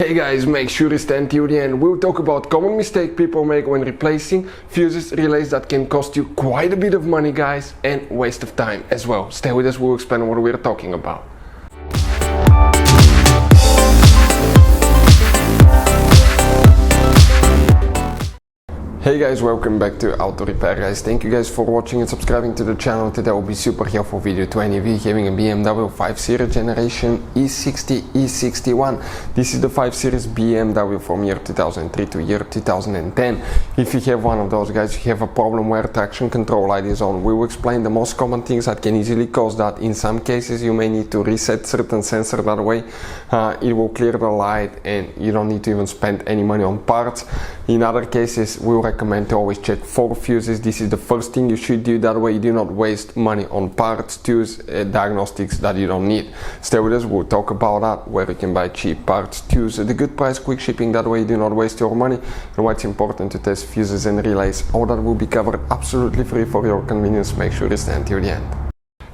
Hey guys, make sure to stay till the end. We'll talk about common mistake people make when replacing fuses, relays that can cost you quite a bit of money, guys, and waste of time as well. Stay with us, we'll explain what we're talking about. Hey guys, welcome back to Auto Repair, guys. Thank you guys for watching and subscribing to the channel. Today will be super helpful video to any of you having a BMW 5 Series generation E60 E61. This is the 5 Series BMW from year 2003 to year 2010. If you have one of those, guys, you have a problem where traction control light is on. We will explain the most common things that can easily cause that. In some cases you may need to reset certain sensor, that way it will clear the light and you don't need to even spend any money on parts. In other cases, we will recommend to always check for fuses. This is the first thing you should do, that way you do not waste money on parts, tools, diagnostics that you don't need. Stay with us, we'll talk about that, where you can buy cheap parts, tools at a good price, quick shipping, that way you do not waste your money, and why it's important to test fuses and relays. All that will be covered absolutely free for your convenience. Make sure to stay until the end.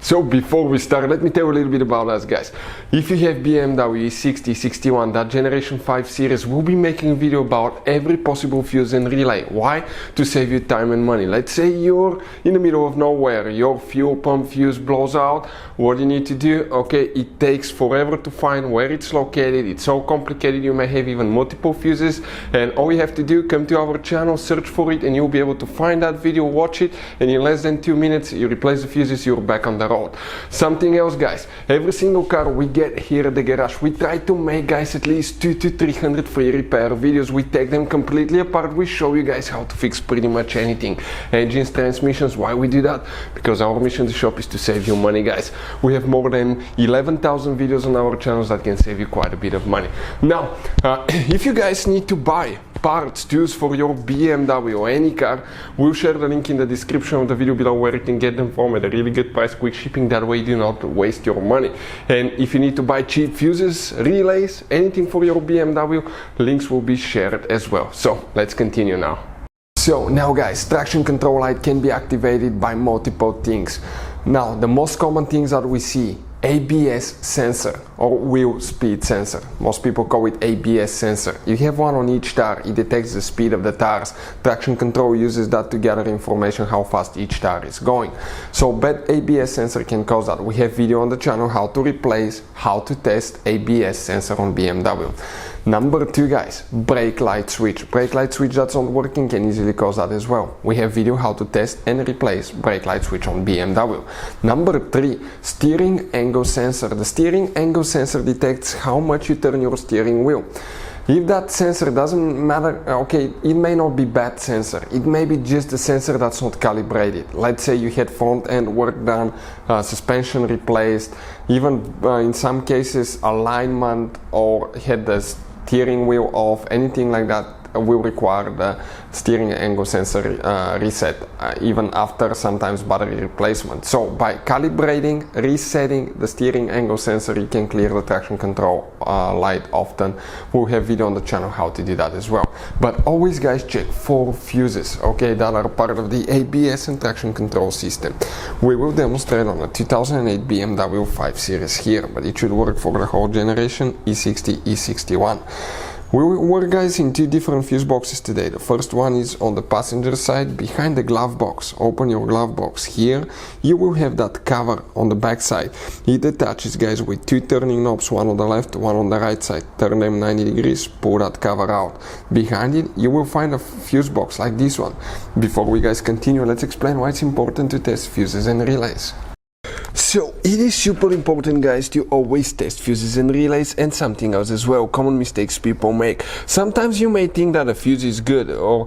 So before we start, let me tell you a little bit about us, guys. If you have BMW E60 E61, that generation 5 series, we'll be making a video about every possible fuse and relay. Why? To save you time and money. Let's say you're in the middle of nowhere, your fuel pump fuse blows out. What do you need to do? Okay, it takes forever to find where it's located. It's so complicated, you may have even multiple fuses, and all you have to do, come to our channel, search for it, and you'll be able to find that video, watch it, and in less than 2 minutes you replace the fuses, you're back on the road. Something else, guys, every single car we get here at the garage, we try to make, guys, at least 200 to 300 free repair videos. We take them completely apart, we show you guys how to fix pretty much anything, engines, transmissions. Why we do that? Because our mission in the shop is to save you money, guys. We have more than 11,000 videos on our channels that can save you quite a bit of money. Now if you guys need to buy parts, tools for your BMW or any car, we'll share the link in the description of the video below where you can get them from at a really good price, quick shipping, that way you do not waste your money. And if you need to buy cheap fuses, relays, anything for your BMW, links will be shared as well. So let's continue now. So now, guys, traction control light can be activated by multiple things. Now the most common things that we see: ABS sensor or wheel speed sensor. Most people call it ABS sensor. You have one on each tire, it detects the speed of the tires. Traction control uses that to gather information how fast each tire is going. So bad ABS sensor can cause that. We have video on the channel how to replace, how to test ABS sensor on BMW. Number 2, guys, brake light switch. Brake light switch that's not working can easily cause that as well. We have video how to test and replace brake light switch on BMW. Number 3, steering angle sensor. The steering angle sensor detects how much you turn your steering wheel. If that sensor doesn't matter, okay, it may not be bad sensor, it may be just a sensor that's not calibrated. Let's say you had front end work done, suspension replaced, even in some cases alignment, or had the steering wheel off, anything like that will require the steering angle sensor reset, even after sometimes battery replacement. So by calibrating, resetting the steering angle sensor, you can clear the traction control light often. We'll have video on the channel how to do that as well. But always, guys, check for fuses, okay, that are part of the ABS and traction control system. We will demonstrate on a 2008 BMW 5 Series here, but it should work for the whole generation E60 E61. We will work, guys, in 2 different fuse boxes today. The first one is on the passenger side behind the glove box. Open your glove box. Here you will have that cover on the back side. It attaches, guys, with 2 turning knobs, one on the left, one on the right side. Turn them 90 degrees, pull that cover out. Behind it you will find a fuse box like this one. Before we, guys, continue, let's explain why it's important to test fuses and relays. So it is super important, guys, to always test fuses and relays, and something else as well, common mistakes people make. Sometimes you may think that a fuse is good, or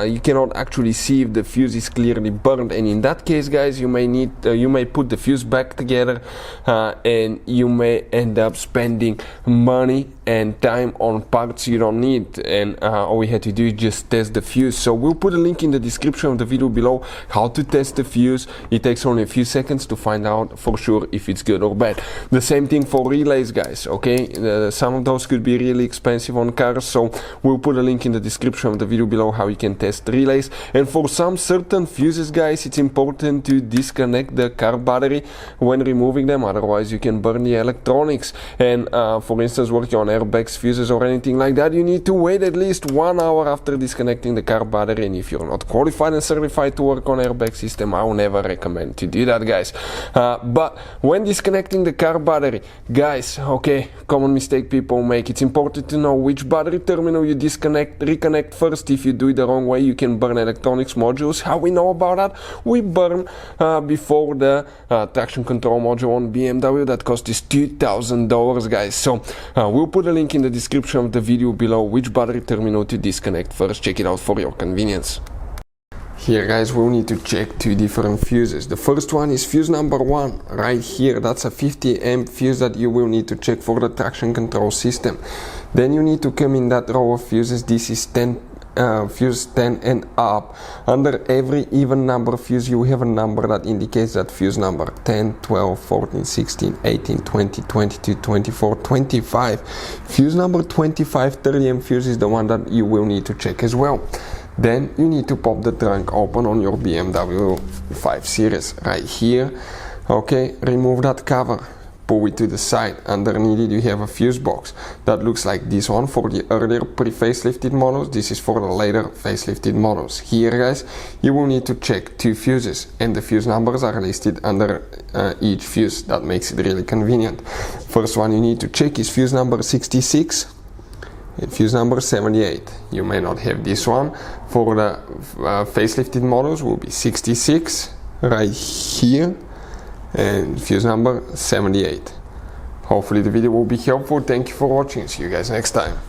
you cannot actually see if the fuse is clearly burned, and in that case, guys, you may put the fuse back together and you may end up spending money and time on parts you don't need, and all we had to do is just test the fuse. So we'll put a link in the description of the video below how to test the fuse. It takes only a few seconds to find find out for sure if it's good or bad. The same thing for relays, guys, okay? Some of those could be really expensive on cars, so we'll put a link in the description of the video below how you can test relays. And for some certain fuses, guys, it's important to disconnect the car battery when removing them, otherwise you can burn the electronics. And for instance, working on airbags, fuses or anything like that, you need to wait at least 1 hour after disconnecting the car battery. And if you're not qualified and certified to work on airbag system, I will never recommend to do that, guys. But when disconnecting the car battery, guys, okay, common mistake people make, it's important to know which battery terminal you reconnect first. If you do it the wrong way, you can burn electronics modules. How we know about that? We burn before the traction control module on BMW that cost us $2,000, guys. So we'll put a link in the description of the video below which battery terminal to disconnect first. Check it out for your convenience. Here, guys, we'll need to check 2 different fuses. The first one is fuse number 1 right here. That's a 50 amp fuse that you will need to check for the traction control system. Then you need to come in that row of fuses. This is fuse 10 and up. Under every even number fuse you have a number that indicates that fuse number: 10, 12, 14, 16, 18, 20, 22, 24, 25. Fuse number 25 30 amp fuse is the one that you will need to check as well. Then you need to pop the trunk open on your BMW 5 Series right here. Okay, remove that cover, pull it to the side. Underneath it you have a fuse box that looks like this one for the earlier pre-facelifted models. This is for the later facelifted models. Here, guys, you will need to check 2 fuses, and the fuse numbers are listed under each fuse. That makes it really convenient. First one you need to check is fuse number 66 and fuse number 78. You may not have this one. For the facelifted models will be 66 right here and fuse number 78. Hopefully the video will be helpful. Thank you for watching. See you guys next time.